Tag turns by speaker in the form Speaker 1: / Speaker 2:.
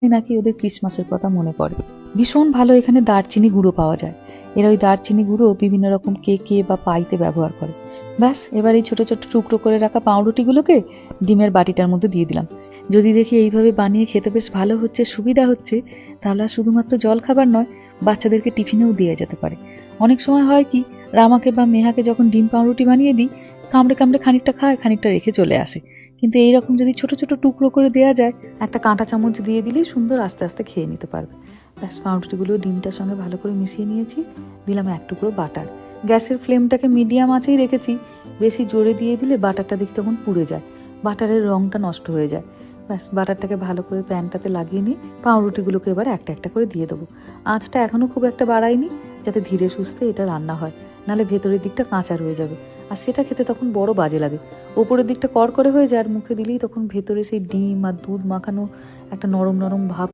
Speaker 1: নাকি ওদের ক্রিসমাসের কথা মনে পড়ে। ভীষণ ভালো এখানে দারচিনি গুঁড়ো পাওয়া যায়। এরা ওই দারচিনি গুঁড়ো বিভিন্ন রকম কেকে বা পাইতে ব্যবহার করে। ব্যাস, এবার এই ছোট ছোট টুকরো করে রাখা পাউরুটিগুলোকে ডিমের বাটিটার মধ্যে দিয়ে দিলাম। যদি দেখি এইভাবে বানিয়ে খেতে বেশ ভালো হচ্ছে, সুবিধা হচ্ছে, তাহলে আর শুধুমাত্র জল খাবার নয়, বাচ্চাদেরকে টিফিনেও দেওয়া যেতে পারে। অনেক সময় হয় কি, রামাকে বা মেহাকে যখন ডিম পাউরুটি বানিয়ে দিই, কামড়ে কামড়ে খানিকটা খায়, খানিকটা রেখে চলে আসে। কিন্তু এইরকম যদি ছোট ছোট টুকরো করে দেওয়া যায়, একটা কাঁটা চামচ দিয়ে দিলেই সুন্দর আস্তে আস্তে খেয়ে নিতে পারবে। ব্যাস, পাউরুটিগুলো ডিমটার সঙ্গে ভালো করে মিশিয়ে নিয়েছি, দিলাম এক টুকরো বাটার। গ্যাসের ফ্লেমটাকে মিডিয়াম আঁচেই রেখেছি, বেশি জোরে দিয়ে দিলে বাটারটা দেখি তখন পুড়ে যায়, বাটারের রঙটা নষ্ট হয়ে যায়। ব্যাস, বাটারটাকে ভালো করে প্যানটাতে লাগিয়ে নিই, পাউরুটিগুলোকে এবার একটা একটা করে দিয়ে দেবো। আঁচটা এখনও খুব একটা বাড়াইনি, যাতে ধীরে সুস্থে এটা রান্না হয়, নাহলে ভেতরের দিকটা কাঁচা রয়ে যাবে, আর সেটা খেতে তখন বড় বাজে লাগে। ওপরের দিকটা কড়কড়ে হয়ে যায়, আর মুখে দিলেই তখন ভেতরে সেই ডিম আর দুধ মাখানো একটা নরম নরম ভাব